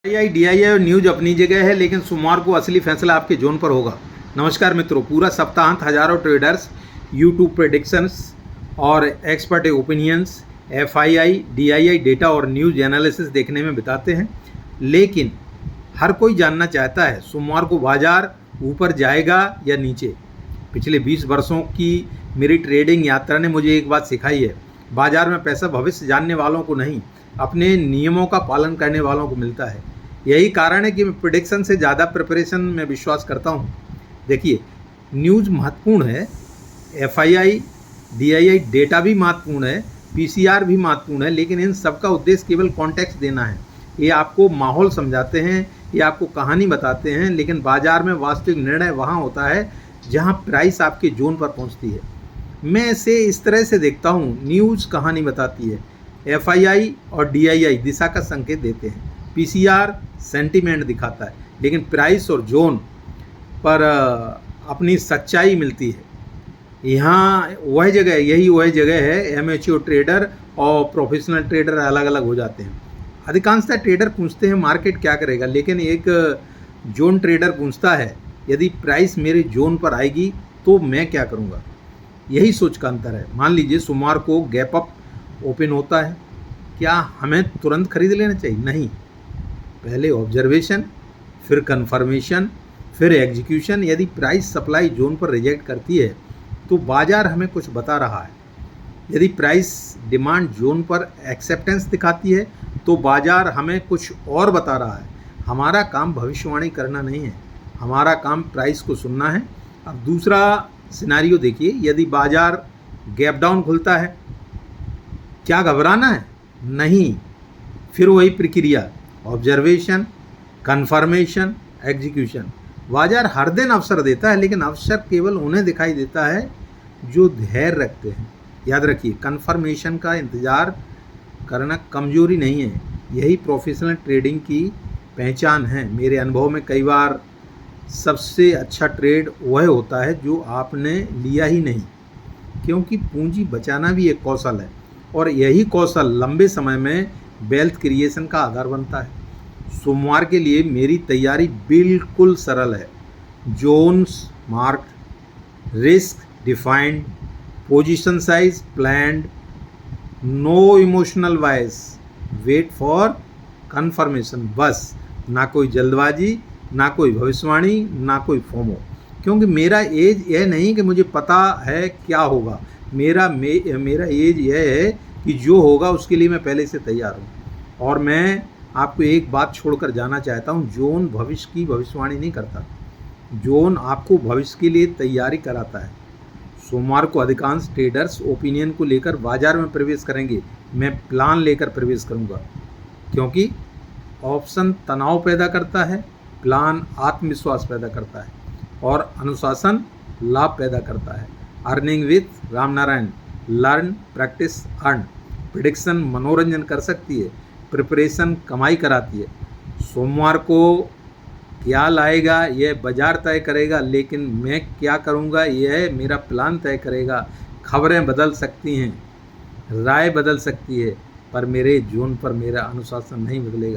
DII और news अपनी जगह है, लेकिन सोमवार को असली फैसला आपके जोन पर होगा। नमस्कार मित्रों, पूरा सप्ताहांत हजारों ट्रेडर्स यूट्यूब प्रेडिक्शंस और expert opinions, FII, DII data और न्यूज एनालिसिस देखने में बिताते हैं। लेकिन हर कोई जानना चाहता है सोमवार को बाजार ऊपर जाएगा या नीचे। पिछले 20 वर्षों की मेरी ट्रेडिंग यात्रा ने मुझे एक बात सिखाई है, बाजार में पैसा भविष्य जानने वालों को नहीं, अपने नियमों का पालन करने वालों को मिलता है। यही कारण है कि मैं प्रेडिक्शन से ज़्यादा प्रिपरेशन में विश्वास करता हूँ। देखिए, न्यूज़ महत्वपूर्ण है, FII, DII डेटा भी महत्वपूर्ण है, PCR भी महत्वपूर्ण है, लेकिन इन सब का उद्देश्य केवल कॉन्टेक्स्ट देना है। ये आपको माहौल समझाते हैं, ये आपको कहानी बताते हैं, लेकिन बाजार में वास्तविक निर्णय वहाँ होता है जहाँ प्राइस आपके जोन पर पहुँचती है। मैं इसे इस तरह से देखता हूँ, न्यूज़ कहानी बताती है, FII और DII दिशा का संकेत देते हैं, PCR सेंटीमेंट दिखाता है, लेकिन प्राइस और जोन पर अपनी सच्चाई मिलती है। यहाँ यही वह जगह है, एमेच्योर ट्रेडर और प्रोफेशनल ट्रेडर अलग अलग हो जाते हैं। अधिकांशतः ट्रेडर पूछते हैं मार्केट क्या करेगा, लेकिन एक जोन ट्रेडर पूछता है यदि प्राइस मेरे जोन पर आएगी तो मैं क्या करूँगा। यही सोच का अंतर है। मान लीजिए सोमवार को गैप अप ओपन होता है, क्या हमें तुरंत खरीद लेना चाहिए? नहीं, पहले ऑब्जर्वेशन, फिर कंफर्मेशन, फिर एग्जीक्यूशन। यदि प्राइस सप्लाई जोन पर रिजेक्ट करती है तो बाजार हमें कुछ बता रहा है। यदि प्राइस डिमांड जोन पर एक्सेप्टेंस दिखाती है तो बाजार हमें कुछ और बता रहा है। हमारा काम भविष्यवाणी करना नहीं है, हमारा काम प्राइस को सुनना है। अब दूसरा सिनारियो देखिए, यदि बाजार गैप डाउन खुलता है, क्या घबराना है? नहीं, फिर वही प्रक्रिया, ऑब्जर्वेशन, कंफर्मेशन, एग्जीक्यूशन। बाजार हर दिन अवसर देता है, लेकिन अवसर केवल उन्हें दिखाई देता है जो धैर्य रखते हैं। याद रखिए, कंफर्मेशन का इंतज़ार करना कमजोरी नहीं है, यही प्रोफेशनल ट्रेडिंग की पहचान है। मेरे अनुभव में कई बार सबसे अच्छा ट्रेड वह होता है जो आपने लिया ही नहीं, क्योंकि पूंजी बचाना भी एक कौशल है और यही कौशल लंबे समय में वेल्थ क्रिएशन का आधार बनता है। सोमवार के लिए मेरी तैयारी बिल्कुल सरल है, zones marked, risk defined, position size planned, no emotional voice, wait for confirmation. बस, ना कोई जल्दबाजी, ना कोई भविष्यवाणी, ना कोई फोमो। क्योंकि मेरा एज यह नहीं कि मुझे पता है क्या होगा, मेरा एज यह है कि जो होगा उसके लिए मैं पहले से तैयार हूँ। और मैं आपको एक बात छोड़कर जाना चाहता हूँ, जोन भविष्य की भविष्यवाणी नहीं करता, जोन आपको भविष्य के लिए तैयारी कराता है। सोमवार को अधिकांश ट्रेडर्स ओपिनियन को लेकर बाजार में प्रवेश करेंगे, मैं प्लान लेकर प्रवेश करूँगा, क्योंकि ऑप्शन तनाव पैदा करता है, प्लान आत्मविश्वास पैदा करता है और अनुशासन लाभ पैदा करता है। Earning with Ramnarayan, learn, practice, earn. Prediction मनोरंजन कर सकती है, प्रिपरेशन कमाई कराती है। सोमवार को क्या लाएगा यह बाजार तय करेगा, लेकिन मैं क्या करूँगा यह मेरा प्लान तय करेगा। खबरें बदल सकती हैं, राय बदल सकती है, पर मेरे जोन पर मेरा अनुशासन नहीं बदलेगा।